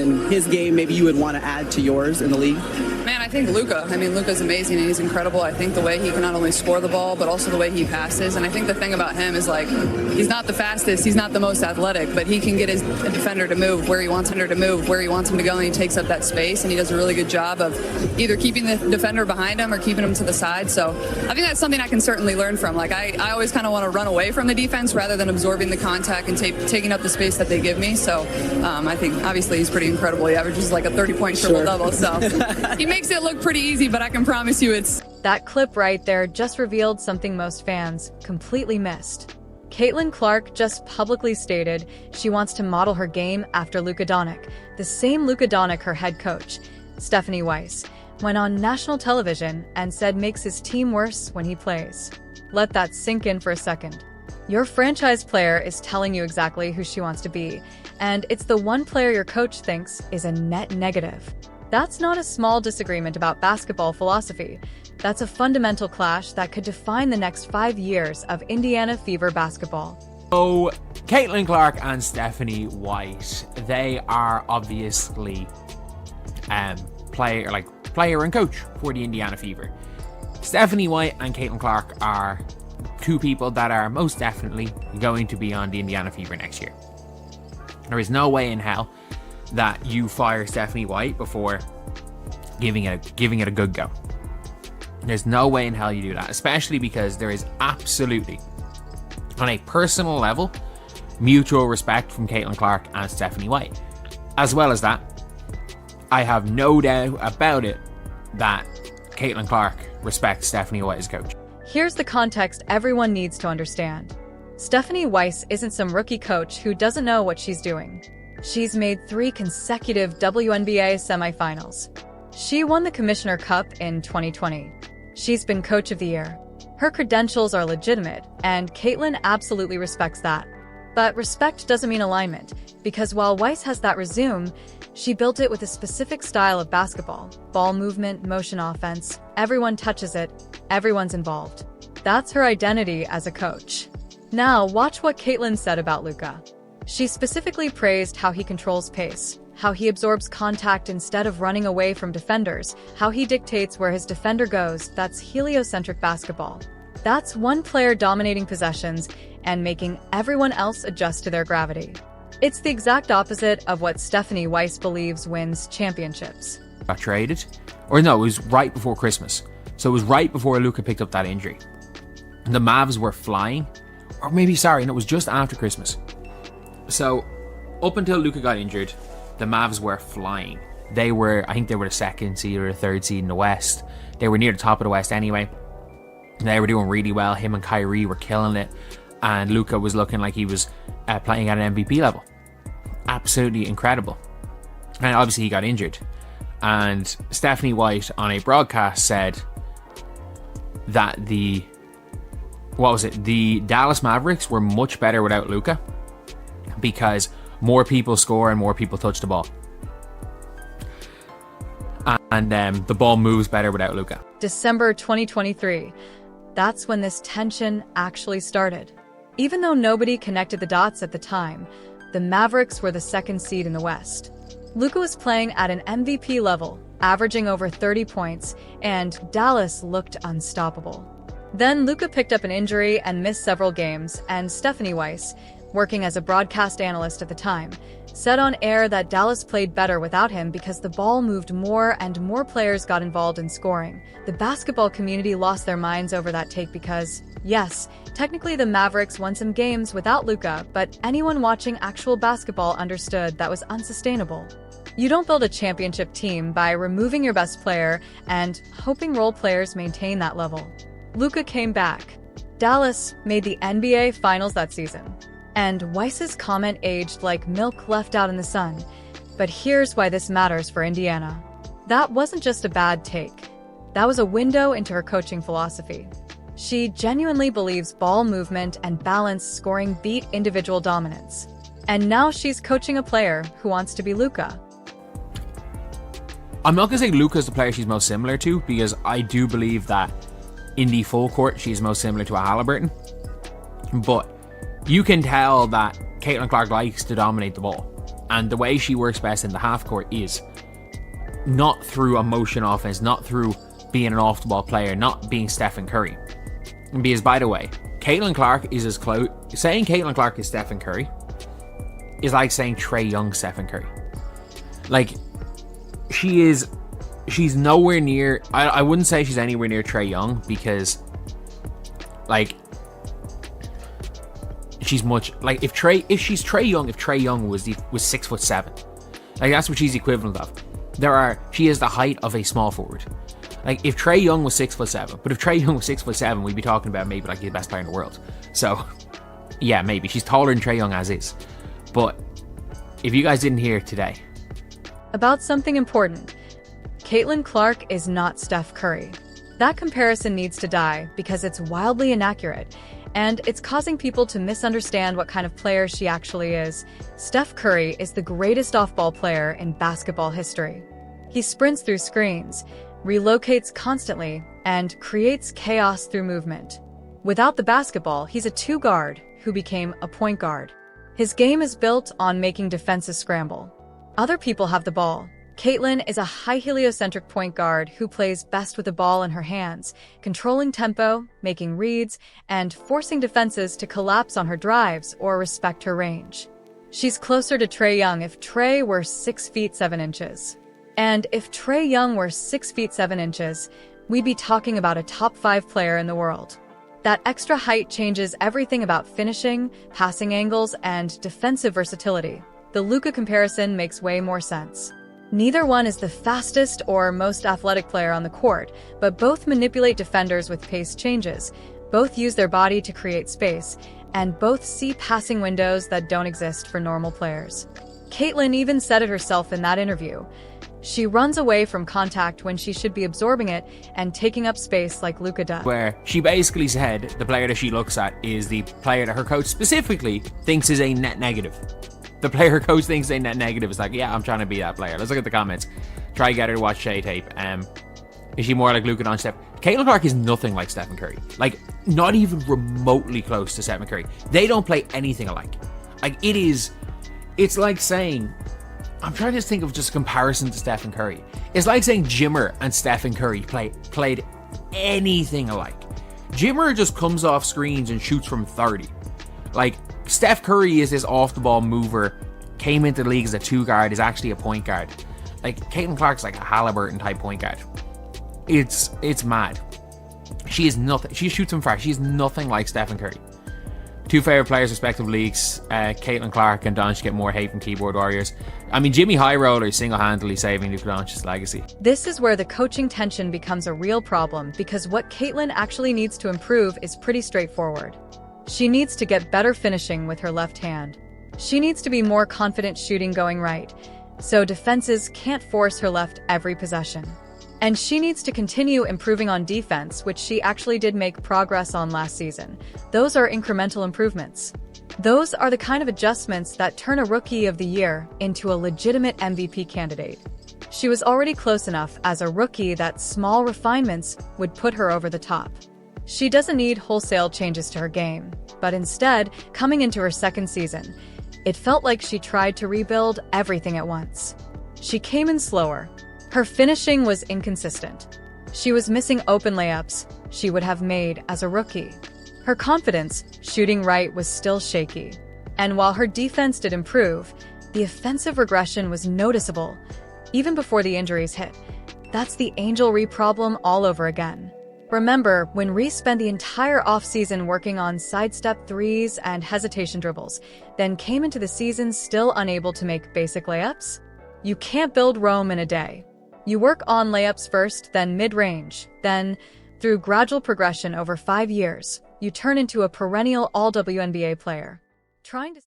in his game maybe you would want to add to yours in the league? Man, I think Luka. I mean, Luka's amazing and he's incredible. I think the way he can not only score the ball, but also the way he passes. And I think the thing about him is, like, he's not the fastest, he's not the most athletic, but he can get his defender to move where he wants him to go, and he takes up that space, and he does a really good job of either keeping the defender behind him or keeping him to the side. So I think that's something I can certainly learn from. Like, I always kind of want to run away from the defense rather than absorbing the contact and taking up the space that they give me. So I think, obviously, he's pretty incredible. He averages like a 30-point triple-double. So he makes it look pretty easy, but I can promise you it's... That clip right there just revealed something most fans completely missed. Caitlin Clark just publicly stated she wants to model her game after Luka Doncic. The same Luka Doncic, her head coach, Stephanie Weiss, went on national television and said makes his team worse when he plays. Let that sink in for a second. Your franchise player is telling you exactly who she wants to be, and it's the one player your coach thinks is a net negative. That's not a small disagreement about basketball philosophy. That's a fundamental clash that could define the next 5 years of Indiana Fever basketball. So, Caitlin Clark and Stephanie Weiss, they are obviously player and coach for the Indiana Fever. Stephanie White and Caitlin Clark are two people that are most definitely going to be on the Indiana Fever next year. There is no way in hell that you fire Stephanie White before giving it a good go. There's no way in hell you do that, especially because there is absolutely, on a personal level, mutual respect from Caitlin Clark and Stephanie White. As well as that, I have no doubt about it that Caitlin Clark respects Stephanie White as coach. Here's the context everyone needs to understand. Stephanie Weiss isn't some rookie coach who doesn't know what she's doing. She's made 3 consecutive WNBA semifinals. She won the Commissioner Cup in 2020. She's been Coach of the Year. Her credentials are legitimate, and Caitlin absolutely respects that. But respect doesn't mean alignment, because while Weiss has that resume, she built it with a specific style of basketball. Ball movement, motion offense, everyone touches it, everyone's involved. That's her identity as a coach. Now, watch what Caitlin said about Luka. She specifically praised how he controls pace, how he absorbs contact instead of running away from defenders, how he dictates where his defender goes. That's heliocentric basketball. That's one player dominating possessions and making everyone else adjust to their gravity. It's the exact opposite of what Stephanie Weiss believes wins championships. Got traded, or no, it was right before Christmas. So it was right before Luka picked up that injury. The Mavs were flying, or maybe, sorry, no, it was just after Christmas. So up until Luka got injured, the Mavs were flying. I think they were the 2nd seed or the 3rd seed in the West. They were near the top of the West anyway. They were doing really well. Him and Kyrie were killing it. And Luka was looking like he was playing at an MVP level. Absolutely incredible. And obviously he got injured. And Stephanie White on a broadcast said that the Dallas Mavericks were much better without Luka because more people score and more people touch the ball. And the ball moves better without Luka. December 2023. That's when this tension actually started. Even though nobody connected the dots at the time, the Mavericks were the 2nd seed in the West. Luka was playing at an MVP level, averaging over 30 points, and Dallas looked unstoppable. Then Luka picked up an injury and missed several games, and Stephanie Weiss, working as a broadcast analyst at the time, said on air that Dallas played better without him because the ball moved more and more players got involved in scoring. The basketball community lost their minds over that take because, yes, technically the Mavericks won some games without Luka, but anyone watching actual basketball understood that was unsustainable. You don't build a championship team by removing your best player and hoping role players maintain that level. Luka came back. Dallas made the NBA Finals that season. And Weiss's comment aged like milk left out in the sun. But here's why this matters for Indiana. That wasn't just a bad take. That was a window into her coaching philosophy. She genuinely believes ball movement and balanced scoring beat individual dominance. And now she's coaching a player who wants to be Luka. I'm not going to say Luka's the player she's most similar to, because I do believe that in the full court she's most similar to a Halliburton. But you can tell that Caitlin Clark likes to dominate the ball. And the way she works best in the half court is not through a motion offense, not through being an off the ball player, not being Stephen Curry. Because, by the way, Caitlin Clark is as close. Saying Caitlin Clark is Stephen Curry is like saying Trae Young Stephen Curry. Like, she's nowhere near. I wouldn't say she's anywhere near Trae Young, because, like, she's much like if she's Trae Young, if Trae Young was 6'7", like that's what she's equivalent of. She is the height of a small forward. Like if Trae Young was 6'7", but if Trae Young was 6'7", we'd be talking about maybe like the best player in the world. So yeah, maybe she's taller than Trae Young as is. But if you guys didn't hear today About something important, Caitlin Clark is not Steph Curry. That comparison needs to die because it's wildly inaccurate, and it's causing people to misunderstand what kind of player she actually is. Steph Curry is the greatest off-ball player in basketball history. He sprints through screens, relocates constantly, and creates chaos through movement. Without the basketball, he's a two-guard who became a point guard. His game is built on making defenses scramble. Other people have the ball. Caitlin is a high heliocentric point guard who plays best with the ball in her hands, controlling tempo, making reads, and forcing defenses to collapse on her drives or respect her range. She's closer to Trae Young if Trae were 6 feet 7 inches. And if Trae Young were 6 feet 7 inches, we'd be talking about a top 5 player in the world. That extra height changes everything about finishing, passing angles, and defensive versatility. The Luka comparison makes way more sense. Neither one is the fastest or most athletic player on the court, but both manipulate defenders with pace changes, both use their body to create space, and both see passing windows that don't exist for normal players. Caitlin even said it herself in that interview. She runs away from contact when she should be absorbing it and taking up space like Luka does. where she basically said the player that she looks at is the player that her coach specifically thinks is a net negative. The player her coach thinks is a net negative is like, yeah, I'm trying to be that player. Let's look at the comments. Try to get her to watch Shea tape. Is she more like Luka than Steph? Caitlin Clark is nothing like Stephen Curry. Like, not even remotely close to Stephen Curry. They don't play anything alike. Like, it's like saying, I'm trying to think of just a comparison to Stephen Curry. It's like saying Jimmer and Stephen Curry played anything alike. Jimmer just comes off screens and shoots from 30. Like, Steph Curry is this off-the-ball mover, came into the league as a two-guard, is actually a point guard. Like, Caitlin Clark's like a Halliburton-type point guard. It's mad. She is nothing. She shoots from far. She's nothing like Stephen Curry. Two favorite players, respective leagues. Caitlin Clark and Doncic get more hate from keyboard warriors. I mean, Jimmy High Roller is single-handedly saving Luka Doncic's legacy. This is where the coaching tension becomes a real problem, because what Caitlin actually needs to improve is pretty straightforward. She needs to get better finishing with her left hand. She needs to be more confident shooting going right, so defenses can't force her left every possession. And she needs to continue improving on defense, which she actually did make progress on last season. Those are incremental improvements. Those are the kind of adjustments that turn a Rookie of the Year into a legitimate MVP candidate. She was already close enough as a rookie that small refinements would put her over the top. She doesn't need wholesale changes to her game, but instead, coming into her second season, it felt like she tried to rebuild everything at once. She came in slower. Her finishing was inconsistent. She was missing open layups she would have made as a rookie. Her confidence, shooting right, was still shaky. And while her defense did improve, the offensive regression was noticeable, even before the injuries hit. That's the Angel Reese problem all over again. Remember when Reese spent the entire offseason working on sidestep threes and hesitation dribbles, then came into the season still unable to make basic layups? You can't build Rome in a day. You work on layups first, then mid-range, then, through gradual progression over 5 years, you turn into a perennial all-WNBA player. Trying to